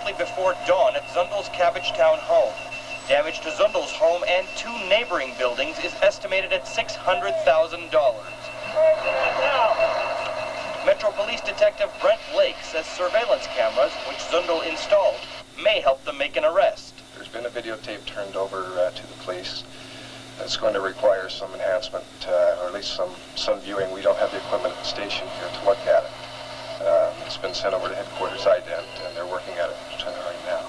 shortly before dawn at Zündel's Cabbagetown home. Damage to Zündel's home and 2 neighboring buildings is estimated at $600,000. Metro Police Detective Brent Lake says surveillance cameras, which Zündel installed, may help them make an arrest. There's been a videotape turned over to the police. It's going to require some enhancement, or at least some viewing. We don't have the equipment at the station here to look at it. It's been sent over to headquarters ident, and they're working at it right now.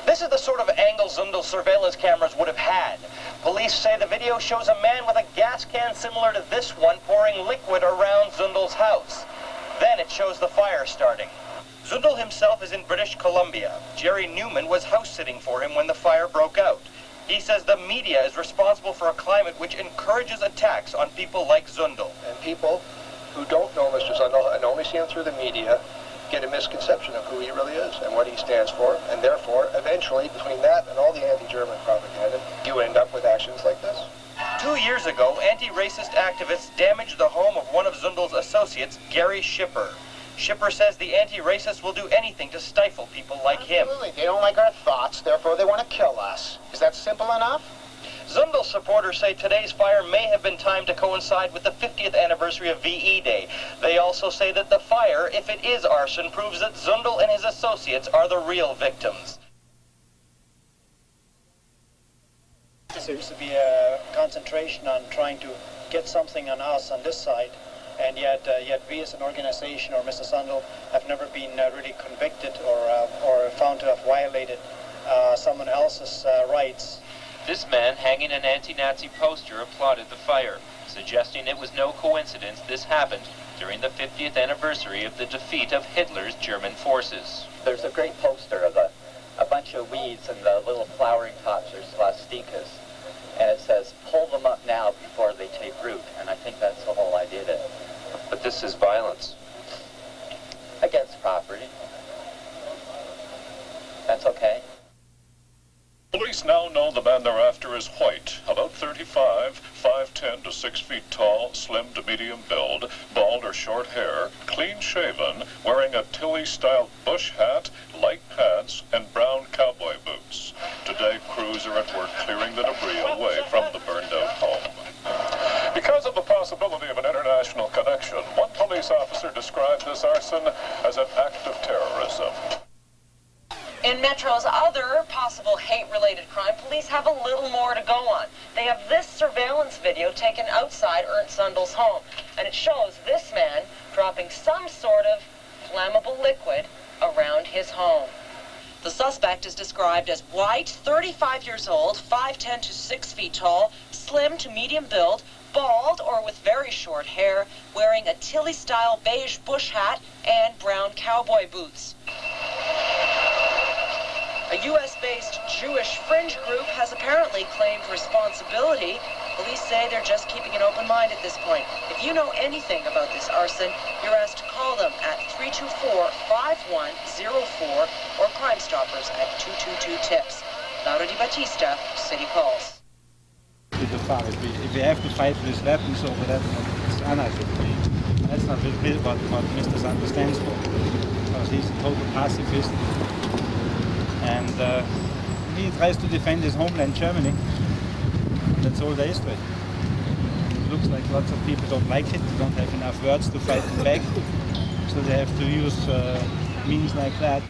This is the sort of angle Zündel surveillance cameras would have had. Police say the video shows a man with a gas can similar to this one pouring liquid around Zündel's house. Then it shows the fire starting. Zündel himself is in British Columbia. Jerry Neuman was house-sitting for him when the fire broke out. He says the media is responsible for a climate which encourages attacks on people like Zündel. And people who don't know Mr. Zündel and only see him through the media get a misconception of who he really is and what he stands for, and therefore, eventually, between that and all the anti-German propaganda, you end up with actions like this. 2 years ago, anti-racist activists damaged the home of one of Zündel's associates, Gary Schipper. Schipper says the anti-racists will do anything to stifle people like him. Absolutely. They don't like our thoughts, therefore they want to kill us. Is that simple enough? Zündel supporters say today's fire may have been timed to coincide with the 50th anniversary of VE Day. They also say that the fire, if it is arson, proves that Zündel and his associates are the real victims. There seems to be a concentration on trying to get something on us on this side, and yet we as an organization or Mr. Zündel have never been really convicted or found to have violated someone else's rights. This man hanging an anti-Nazi poster applauded the fire, suggesting it was no coincidence this happened during the 50th anniversary of the defeat of Hitler's German forces. There's a great poster of a bunch of weeds and the little flowering tops are swastikas, and it says, "Pull them up now before they take root," and I think that's the whole idea of it. But this is violence. Against property. That's okay. Police now know the man they're after is white, about 35, 5'10" to 6 feet tall, slim to medium build, bald or short hair, clean-shaven, wearing a Tilly-style bush hat, light pants, and brown cowboy boots. Today, crews are at work clearing the debris away from the burned-out home. Because of the possibility of an international connection, one police officer described this arson as an act of terrorism. In Metro's other possible hate-related crime, police have a little more to go on. They have this surveillance video taken outside Ernst Zündel's home, and it shows this man dropping some sort of flammable liquid around his home. The suspect is described as white, 35 years old, 5'10" to 6 feet tall, slim to medium build, bald or with very short hair, wearing a Tilly-style beige bush hat and brown cowboy boots. A U.S.-based Jewish fringe group has apparently claimed responsibility. Police say they're just keeping an open mind at this point. If you know anything about this arson, you're asked to call them at 324-5104 or Crime Stoppers at 222-TIPS. Laura Di Battista, CityPulse. If we have to fight with weapons over that, it's unethical. That's not really what Mr. Zündel stands for, because he's a total pacifist. And he tries to defend his homeland, Germany. That's all there is to it. It looks like lots of people don't like it, they don't have enough words to fight it back, so they have to use means like that.